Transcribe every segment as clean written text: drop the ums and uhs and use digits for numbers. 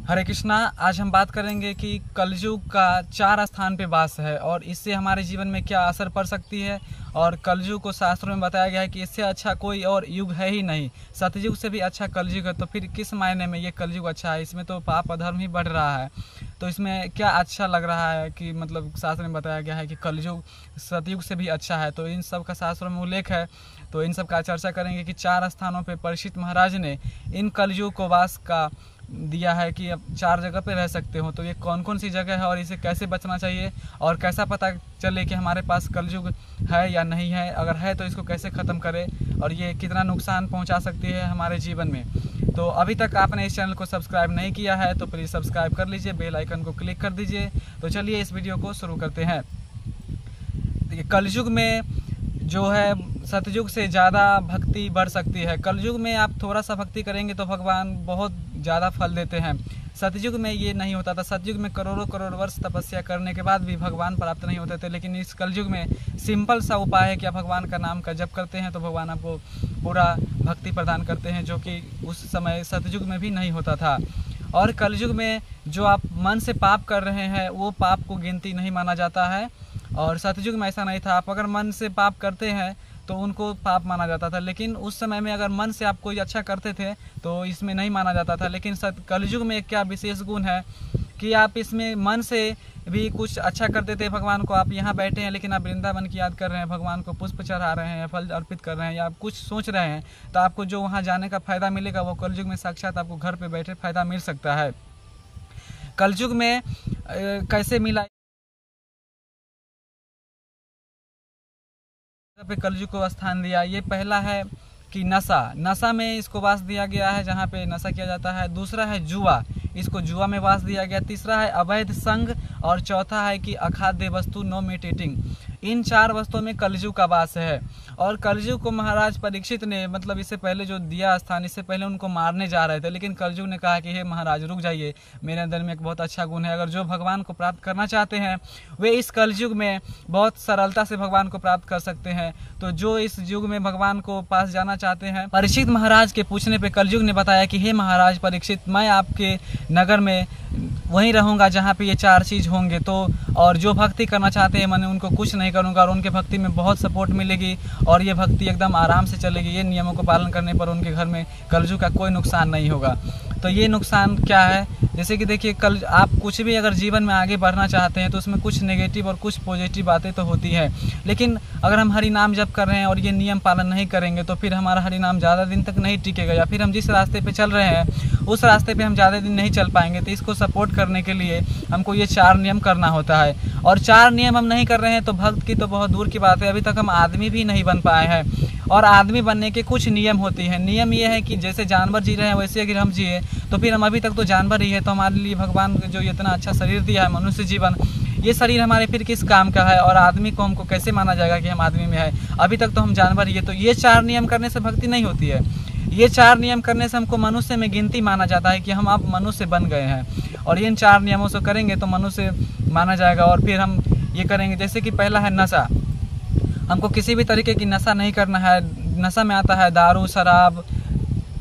हरे कृष्णा। आज हम बात करेंगे कि कलयुग का 4 स्थान पे वास है और इससे हमारे जीवन में क्या असर पड़ सकती है। और कलयुग को शास्त्रों में बताया गया है कि इससे अच्छा कोई और युग है ही नहीं। सतयुग से भी अच्छा कलयुग है, तो फिर किस मायने में ये कलयुग अच्छा है? इसमें तो पाप अधर्म ही बढ़ रहा है, तो इसमें क्या अच्छा लग रहा है कि मतलब शास्त्र में बताया गया है कि कलयुग सतयुग से भी अच्छा है। तो इन सब का शास्त्रों में उल्लेख है, तो इन सब का चर्चा करेंगे कि 4 स्थानों पे परीक्षित महाराज ने इन कलयुग को वास का दिया है कि अब 4 जगह पे रह सकते हो। तो ये कौन कौन सी जगह है और इसे कैसे बचना चाहिए और कैसा पता चले कि हमारे पास कलयुग है या नहीं है, अगर है तो इसको कैसे ख़त्म करें और ये कितना नुकसान पहुंचा सकती है हमारे जीवन में। तो अभी तक आपने इस चैनल को सब्सक्राइब नहीं किया है तो प्लीज़ सब्सक्राइब कर लीजिए, बेल आइकन को क्लिक कर दीजिए। तो चलिए इस वीडियो को शुरू करते हैं। कलयुग में जो है सतयुग से ज़्यादा भक्ति बढ़ सकती है। कलयुग में आप थोड़ा सा भक्ति करेंगे तो भगवान बहुत ज़्यादा फल देते हैं। सतयुग में ये नहीं होता था। सतयुग में करोड़ों करोड़ वर्ष तपस्या करने के बाद भी भगवान प्राप्त नहीं होते थे, लेकिन इस कलयुग में सिंपल सा उपाय है कि आप भगवान का नाम का जप करते हैं तो भगवान आपको पूरा भक्ति प्रदान करते हैं, जो कि उस समय सतयुग में भी नहीं होता था। और कलयुग में जो आप मन से पाप कर रहे हैं वो पाप को गिनती नहीं माना जाता है, और सतयुग में ऐसा नहीं था। आप अगर मन से पाप करते हैं तो उनको पाप माना जाता था, लेकिन उस समय में अगर मन से आप कोई अच्छा करते थे तो इसमें नहीं माना जाता था। लेकिन कलयुग में क्या विशेष गुण है कि आप इसमें मन से भी कुछ अच्छा करते थे भगवान को। आप यहाँ बैठे हैं लेकिन आप वृंदावन की याद कर रहे हैं, भगवान को पुष्प चढ़ा रहे हैं, फल अर्पित कर रहे हैं, या आप कुछ सोच रहे हैं, तो आपको जो वहाँ जाने का फ़ायदा मिलेगा वो कलयुग में साक्षात आपको घर पर बैठे फ़ायदा मिल सकता है। कलयुग में कैसे मिला पे कलयुग को स्थान दिया? ये पहला है कि नशा में इसको वास दिया गया है, जहाँ पे नशा किया जाता है। दूसरा है जुआ, इसको जुआ में वास दिया गया। तीसरा है अवैध संग, और चौथा है कि अखाद्य वस्तु, नो मीट ईटिंग। इन 4 वस्तुओं में कलयुग का वास है। और कलयुग को महाराज परीक्षित ने मतलब इससे पहले जो दिया स्थान, इससे पहले उनको मारने जा रहे थे, लेकिन कलयुग ने कहा कि हे महाराज रुक जाइए, मेरे अंदर में एक बहुत अच्छा गुण है। अगर जो भगवान को प्राप्त करना चाहते हैं वे इस कलयुग में बहुत सरलता से भगवान को प्राप्त कर सकते हैं। तो जो इस युग में भगवान को पास जाना चाहते हैं, परीक्षित महाराज के पूछने पे कलयुग ने बताया कि हे महाराज परीक्षित, मैं आपके नगर में वहीं रहूंगा जहाँ पे ये 4 चीज़ होंगे। तो और जो भक्ति करना चाहते हैं मैंने उनको कुछ नहीं करूंगा, और उनके भक्ति में बहुत सपोर्ट मिलेगी और ये भक्ति एकदम आराम से चलेगी। ये नियमों को पालन करने पर उनके घर में कलयुग का कोई नुकसान नहीं होगा। तो ये नुकसान क्या है? जैसे कि देखिए, कल आप कुछ भी अगर जीवन में आगे बढ़ना चाहते हैं तो उसमें कुछ नेगेटिव और कुछ पॉजिटिव बातें तो होती है, लेकिन अगर हम हरि नाम जप कर रहे हैं और ये नियम पालन नहीं करेंगे तो फिर हमारा हरि नाम ज़्यादा दिन तक नहीं टिकेगा, या फिर हम जिस रास्ते पे चल रहे हैं उस रास्ते पे हम ज़्यादा दिन नहीं चल पाएंगे। तो इसको सपोर्ट करने के लिए हमको ये 4 नियम करना होता है, और 4 नियम हम नहीं कर रहे हैं तो भक्त की तो बहुत दूर की बात है, अभी तक हम आदमी भी नहीं बन पाए हैं। और आदमी बनने के कुछ नियम होते हैं। नियम ये है कि जैसे जानवर जी रहे हैं वैसे अगर हम जिए तो फिर हम अभी तक तो जानवर ही है, तो हमारे लिए भगवान जो इतना अच्छा शरीर दिया है मनुष्य जीवन, ये शरीर हमारे फिर किस काम का है? और आदमी को हमको कैसे माना जाएगा कि हम आदमी में है? अभी तक तो हम जानवर ही है। तो ये 4 नियम करने से भक्ति नहीं होती है। ये 4 नियम करने से हमको मनुष्य में गिनती माना जाता है कि हम अब मनुष्य बन गए हैं, और इन 4 नियमों से करेंगे तो मनुष्य माना जाएगा। और फिर हम ये करेंगे, जैसे कि पहला है नशा। हमको किसी भी तरीके की नशा नहीं करना है। नशा में आता है दारू, शराब,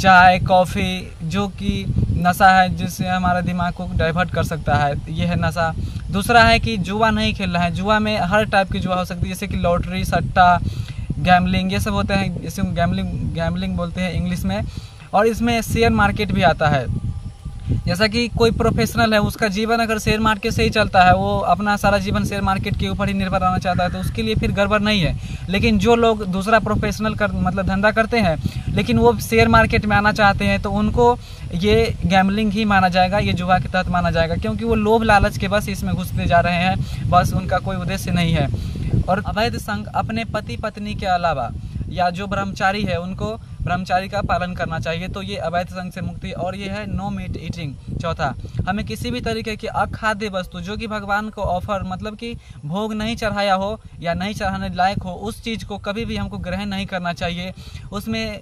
चाय, कॉफ़ी, जो कि नशा है जिससे हमारा दिमाग को डाइवर्ट कर सकता है, ये है नशा। दूसरा है कि जुआ नहीं खेलना है। जुआ में हर टाइप की जुआ हो सकती है, जैसे कि लॉटरी, सट्टा, गैम्बलिंग, ये सब होते हैं, जैसे गैम्बलिंग बोलते हैं इंग्लिश में। और इसमें शेयर मार्केट भी आता है। जैसा कि कोई प्रोफेशनल है, उसका जीवन अगर शेयर मार्केट से ही चलता है, वो अपना सारा जीवन शेयर मार्केट के ऊपर ही निर्भर रहना चाहता है, तो उसके लिए फिर गड़बड़ नहीं है। लेकिन जो लोग दूसरा प्रोफेशनल मतलब धंधा करते हैं लेकिन वो शेयर मार्केट में आना चाहते हैं, तो उनको ये गैम्बलिंग ही माना जाएगा, ये जुआ के तहत माना जाएगा, क्योंकि वो लोभ लालच के बस इसमें घुसते जा रहे हैं, बस उनका कोई उद्देश्य नहीं है। और अवैध संग, अपने पति पत्नी के अलावा या जो ब्रह्मचारी है उनको ब्रह्मचारी का पालन करना चाहिए, तो ये अवैध संग से मुक्ति। और ये है नो मीट ईटिंग। चौथा, हमें किसी भी तरीके की अखाद्य वस्तु जो कि भगवान को ऑफर मतलब कि भोग नहीं चढ़ाया हो या नहीं चढ़ाने लायक हो, उस चीज़ को कभी भी हमको ग्रहण नहीं करना चाहिए। उसमें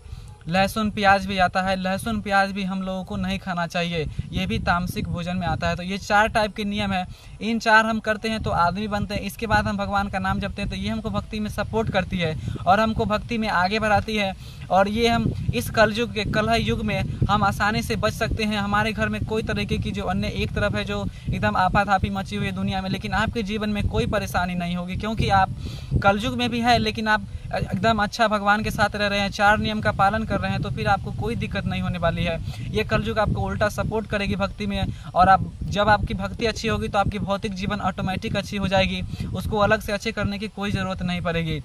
लहसुन प्याज भी आता है, लहसुन प्याज भी हम लोगों को नहीं खाना चाहिए, ये भी तामसिक भोजन में आता है। तो ये 4 टाइप के नियम है, इन 4 हम करते हैं तो आदमी बनते हैं। इसके बाद हम भगवान का नाम जपते हैं, तो ये हमको भक्ति में सपोर्ट करती है और हमको भक्ति में आगे बढ़ाती है। और ये हम इस कलयुग के कलह युग में हम आसानी से बच सकते हैं। हमारे घर में कोई तरीके की जो अन्य एक तरफ है जो एकदम आपाधापी मची हुई है दुनिया में, लेकिन आपके जीवन में कोई परेशानी नहीं होगी, क्योंकि आप कलयुग में भी है लेकिन आप एकदम अच्छा भगवान के साथ रह रहे हैं, 4 नियम का पालन कर रहे हैं, तो फिर आपको कोई दिक्कत नहीं होने वाली है। ये कलयुग आपको उल्टा सपोर्ट करेगी भक्ति में, और आप जब आपकी भक्ति अच्छी होगी तो आपकी भौतिक जीवन ऑटोमेटिक अच्छी हो जाएगी, उसको अलग से अच्छे करने की कोई ज़रूरत नहीं पड़ेगी।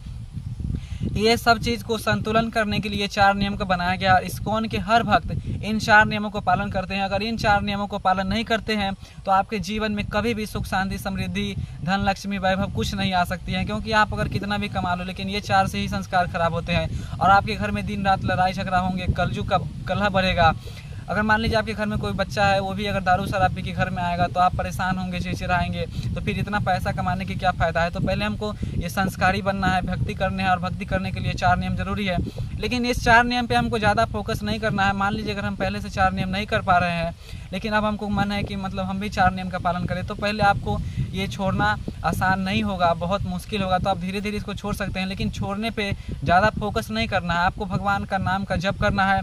ये सब चीज़ को संतुलन करने के लिए 4 नियम को बनाया गया। इस्कॉन के हर भक्त इन 4 नियमों को पालन करते हैं। अगर इन 4 नियमों को पालन नहीं करते हैं तो आपके जीवन में कभी भी सुख शांति समृद्धि धन लक्ष्मी वैभव कुछ नहीं आ सकती है, क्योंकि आप अगर कितना भी कमा लो लेकिन ये 4 से ही संस्कार खराब होते हैं और आपके घर में दिन रात लड़ाई झगड़ा होंगे, कलयुग का कलह बढ़ेगा। अगर मान लीजिए आपके घर में कोई बच्चा है, वो भी अगर दारू शराब पी के घर में आएगा तो आप परेशान होंगे, चिड़चिड़ाएंगे, तो फिर इतना पैसा कमाने की क्या फ़ायदा है। तो पहले हमको ये संस्कारी बनना है, भक्ति करने है, और भक्ति करने के लिए 4 नियम जरूरी है। लेकिन इस 4 नियम पे हमको ज़्यादा फोकस नहीं करना है। मान लीजिए अगर हम पहले से 4 नियम नहीं कर पा रहे हैं लेकिन अब हमको मन है कि मतलब हम भी 4 नियम का पालन करें, तो पहले आपको ये छोड़ना आसान नहीं होगा, बहुत मुश्किल होगा, तो आप धीरे धीरे इसको छोड़ सकते हैं। लेकिन छोड़ने पर ज़्यादा फोकस नहीं करना है, आपको भगवान का नाम का जप करना है।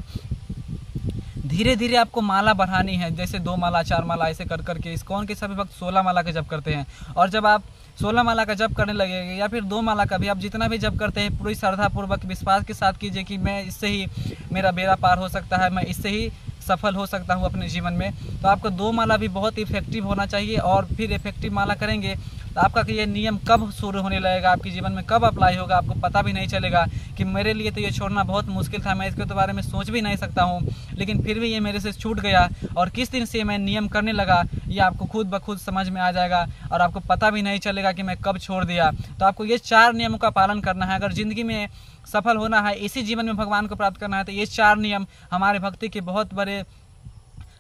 धीरे धीरे आपको माला बढ़ानी है, जैसे 2 माला 4 माला ऐसे कर करके। इस्कॉन के सभी भक्त 16 माला का जप करते हैं, और जब आप 16 माला का जप करने लगेंगे या फिर 2 माला का भी, आप जितना भी जप करते हैं पूरी श्रद्धापूर्वक विश्वास के साथ कीजिए कि मैं इससे ही मेरा बेड़ा पार हो सकता है, मैं इससे ही सफल हो सकता हूँ अपने जीवन में। तो आपको 2 माला भी बहुत इफेक्टिव होना चाहिए, और फिर इफेक्टिव माला करेंगे तो आपका ये नियम कब शुरू होने लगेगा, आपके जीवन में कब अप्लाई होगा, आपको पता भी नहीं चलेगा कि मेरे लिए तो ये छोड़ना बहुत मुश्किल था, मैं इसके तो बारे में सोच भी नहीं सकता हूँ, लेकिन फिर भी ये मेरे से छूट गया, और किस दिन से मैं नियम करने लगा ये आपको खुद ब खुद समझ में आ जाएगा, और आपको पता भी नहीं चलेगा कि मैं कब छोड़ दिया। तो आपको ये 4 नियमों का पालन करना है। अगर ज़िंदगी में सफल होना है, इसी जीवन में भगवान को प्राप्त करना है, तो ये 4 नियम हमारे भक्ति के बहुत बड़े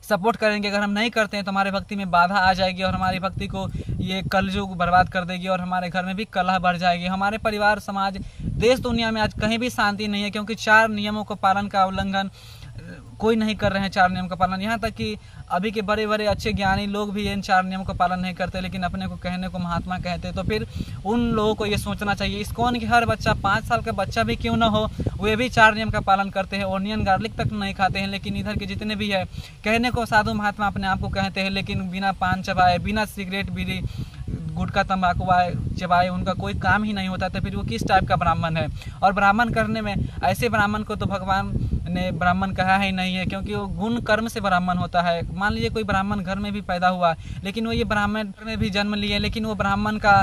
सपोर्ट करेंगे। अगर हम नहीं करते हैं तो हमारे भक्ति में बाधा आ जाएगी और हमारी भक्ति को ये कलयुग बर्बाद कर देगी, और हमारे घर में भी कलह बढ़ जाएगी। हमारे परिवार, समाज, देश दुनिया में आज कहीं भी शांति नहीं है, क्योंकि 4 नियमों को पालन का उल्लंघन कोई नहीं कर रहे हैं। 4 नियम का पालन, यहाँ तक कि अभी के बड़े बड़े अच्छे ज्ञानी लोग भी इन 4 नियमों का पालन नहीं करते, लेकिन अपने को कहने को महात्मा कहते हैं। तो फिर उन लोगों को ये सोचना चाहिए, इस्कॉन की हर बच्चा, 5 साल का बच्चा भी क्यों ना हो, वे भी 4 नियम का पालन करते हैं, ऑनियन गार्लिक तक नहीं खाते हैं। लेकिन इधर के जितने भी है, कहने को साधु महात्मा अपने आप को कहते हैं, लेकिन बिना पान चबाए, बिना सिगरेट बीड़ी गुटखा तंबाकू चबाए उनका कोई काम ही नहीं होता, तो फिर वो किस टाइप का ब्राह्मण है। और ब्राह्मण करने में, ऐसे ब्राह्मण को तो भगवान ने ब्राह्मण कहा ही नहीं है, क्योंकि वो गुण कर्म से ब्राह्मण होता है। मान लीजिए कोई ब्राह्मण घर में भी पैदा हुआ, लेकिन वो ये ब्राह्मण में भी जन्म लिए, लेकिन वो ब्राह्मण का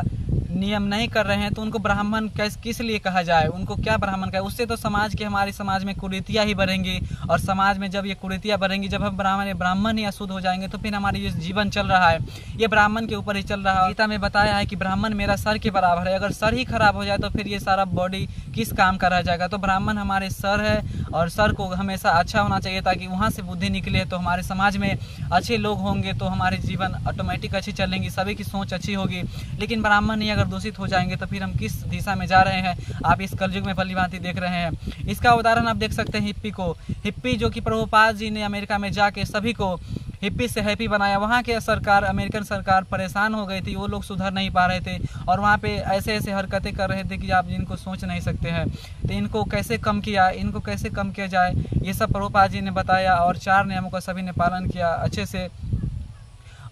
नियम नहीं कर रहे हैं, तो उनको ब्राह्मण किस लिए कहा जाए, उनको क्या ब्राह्मण कहे। उससे तो समाज के, हमारे समाज में कुरीतियाँ ही बढ़ेंगी, और समाज में जब ये कुरीतियाँ बढ़ेंगी, जब हम ब्राह्मण ही अशुद्ध हो जाएंगे, तो फिर हमारी ये जीवन चल रहा है ये ब्राह्मण के ऊपर ही चल रहा है। गीता में बताया है कि ब्राह्मण मेरा सर के बराबर है, अगर सर ही खराब हो जाए तो फिर ये सारा बॉडी किस काम का रह जाएगा। तो ब्राह्मण हमारे सर है, और सर को हमेशा अच्छा होना चाहिए, ताकि वहाँ से बुद्धि निकले, तो हमारे समाज में अच्छे लोग होंगे, तो हमारे जीवन ऑटोमेटिक अच्छी चलेंगी, सभी की सोच अच्छी होगी। लेकिन ब्राह्मण ही अगर दूषित हो जाएंगे तो फिर हम किस दिशा में जा रहे हैं, आप इस कलयुग में भली भांति देख रहे हैं। इसका उदाहरण आप देख सकते हैं हिप्पी को। हिप्पी जो कि प्रभुपाद जी ने अमेरिका में जाके सभी को हिप्पी से हैप्पी बनाया। वहाँ के सरकार, अमेरिकन सरकार परेशान हो गई थी, वो लोग सुधर नहीं पा रहे थे, और वहाँ पे ऐसे ऐसे हरकतें कर रहे थे कि आप जिनको सोच नहीं सकते हैं। तो इनको कैसे कम किया जाए, ये सब प्रभुपाद जी ने बताया, और 4 नियमों का सभी ने पालन किया अच्छे से।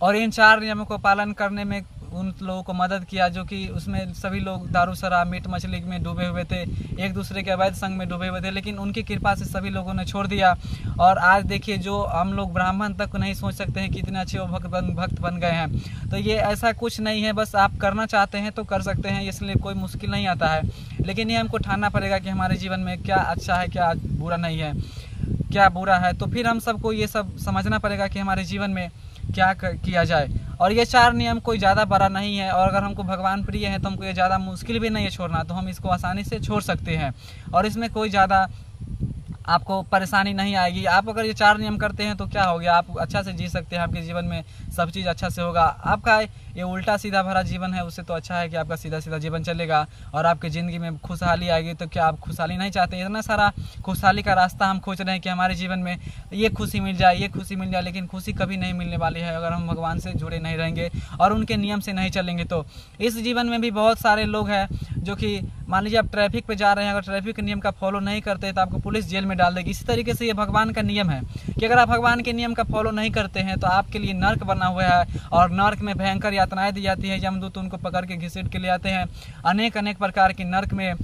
और इन 4 नियमों को पालन करने में उन लोगों को मदद किया जो कि उसमें सभी लोग दारू शराब मीट मछली में डूबे हुए थे, एक दूसरे के अवैध संग में डूबे हुए थे, लेकिन उनकी कृपा से सभी लोगों ने छोड़ दिया। और आज देखिए, जो हम लोग ब्राह्मण तक नहीं सोच सकते हैं कि इतने अच्छे वो भक्त बन गए हैं। तो ये ऐसा कुछ नहीं है, बस आप करना चाहते हैं तो कर सकते हैं, इसलिए कोई मुश्किल नहीं आता है। लेकिन ये हमको ठानना पड़ेगा कि हमारे जीवन में क्या अच्छा है, क्या बुरा नहीं है, क्या बुरा है। तो फिर हम सबको ये सब समझना पड़ेगा कि हमारे जीवन में क्या किया जाए। और ये 4 नियम कोई ज़्यादा बड़ा नहीं है, और अगर हमको भगवान प्रिय है तो हमको ये ज़्यादा मुश्किल भी नहीं है छोड़ना, तो हम इसको आसानी से छोड़ सकते हैं। और इसमें कोई ज़्यादा आपको परेशानी नहीं आएगी। आप अगर ये 4 नियम करते हैं तो क्या हो गया, आप अच्छा से जी सकते हैं, आपके जीवन में सब चीज़ अच्छा से होगा। आपका ये उल्टा सीधा भरा जीवन है, उससे तो अच्छा है कि आपका सीधा सीधा जीवन चलेगा और आपकी ज़िंदगी में खुशहाली आएगी। तो क्या आप खुशहाली नहीं चाहते? इतना सारा खुशहाली का रास्ता हम खोज रहे हैं कि हमारे जीवन में ये खुशी मिल जाए, ये खुशी मिल जाए, लेकिन खुशी कभी नहीं मिलने वाली है अगर हम भगवान से जुड़े नहीं रहेंगे और उनके नियम से नहीं चलेंगे। तो इस जीवन में भी बहुत सारे लोग हैं जो कि मान लीजिए आप ट्रैफिक पे जा रहे हैं, अगर ट्रैफिक के नियम का फॉलो नहीं करते तो आपको पुलिस जेल में डाल देगी। इसी तरीके से ये भगवान का नियम है कि अगर आप भगवान के नियम का फॉलो नहीं करते हैं तो आपके लिए नर्क बना हुआ है और नर्क में भयंकर यातनाएं दी जाती है। यमदूत उनको पकड़ के घसीट के ले आते हैं, अनेक अनेक प्रकार की नर्क में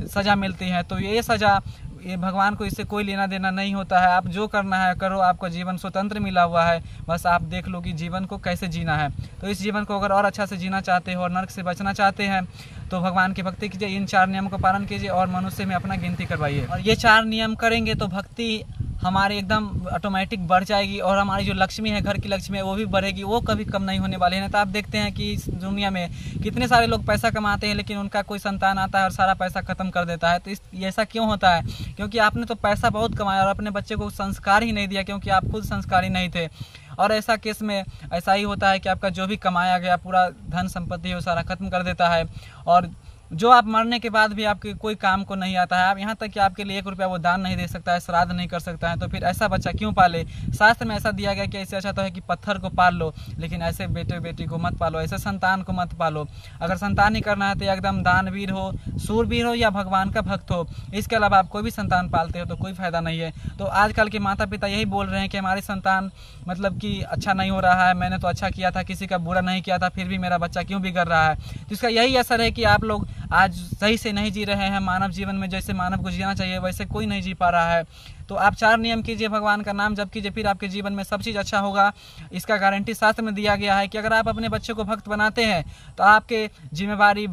सज़ा मिलती है। तो ये सज़ा, ये भगवान को इससे कोई लेना देना नहीं होता है। आप जो करना है करो, आपका जीवन स्वतंत्र मिला हुआ है, बस आप देख लो कि जीवन को कैसे जीना है। तो इस जीवन को अगर और अच्छा से जीना चाहते हो और नर्क से बचना चाहते हैं तो भगवान की भक्ति कीजिए, इन 4 नियमों का पालन कीजिए और मनुष्य में अपना गिनती करवाइए। और ये 4 नियम करेंगे तो भक्ति हमारी एकदम ऑटोमेटिक बढ़ जाएगी और हमारी जो लक्ष्मी है, घर की लक्ष्मी है, वो भी बढ़ेगी, वो कभी कम नहीं होने वाली है। तो आप देखते हैं कि इस दुनिया में कितने सारे लोग पैसा कमाते हैं लेकिन उनका कोई संतान आता है और सारा पैसा खत्म कर देता है। तो ऐसा क्यों होता है? क्योंकि आपने तो पैसा बहुत कमाया और अपने बच्चे को संस्कार ही नहीं दिया, क्योंकि आप खुद संस्कारी नहीं थे। और ऐसा केस में ऐसा ही होता है कि आपका जो भी कमाया गया पूरा धन संपत्ति है वो सारा खत्म कर देता है और जो आप मरने के बाद भी आपके कोई काम को नहीं आता है। आप यहाँ तक कि आपके लिए 1 रुपया वो दान नहीं दे सकता है, श्राद्ध नहीं कर सकता है। तो फिर ऐसा बच्चा क्यों पाले? शास्त्र में ऐसा दिया गया कि ऐसे अच्छा तो है कि पत्थर को पाल लो, लेकिन ऐसे बेटे बेटी को मत पालो, ऐसे संतान को मत पालो। अगर संतान ही करना है तो एकदम दानवीर हो, सूरवीर हो या भगवान का भक्त हो। इसके अलावा आप कोई भी संतान पालते हो तो कोई फायदा नहीं है। तो आजकल के माता पिता यही बोल रहे हैं कि हमारी संतान मतलब कि अच्छा नहीं हो रहा है, मैंने तो अच्छा किया था, किसी का बुरा नहीं किया था, फिर भी मेरा बच्चा क्यों बिगड़ रहा है। तो इसका यही असर है कि आप लोग आज सही से नहीं जी रहे हैं। मानव जीवन में जैसे मानव को जीना चाहिए वैसे कोई नहीं जी पा रहा है। तो आप 4 नियम कीजिए, भगवान का नाम जप कीजिए, फिर आपके जीवन में सब चीज़ अच्छा होगा। इसका गारंटी शास्त्र में दिया गया है कि अगर आप अपने बच्चे को भक्त बनाते हैं तो आपके जिम्मेवारी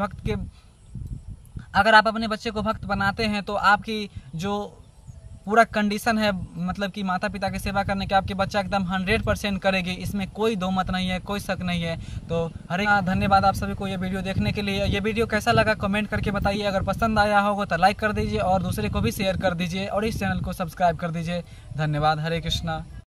अगर आप अपने बच्चे को भक्त बनाते हैं तो आपकी जो पूरा कंडीशन है मतलब कि माता पिता की सेवा करने के, आपके बच्चा एकदम 100% करेगी, इसमें कोई दो मत नहीं है, कोई शक नहीं है। तो धन्यवाद आप सभी को ये वीडियो देखने के लिए। ये वीडियो कैसा लगा कमेंट करके बताइए। अगर पसंद आया होगा तो लाइक कर दीजिए और दूसरे को भी शेयर कर दीजिए और इस चैनल को सब्सक्राइब कर दीजिए। धन्यवाद। हरे कृष्णा।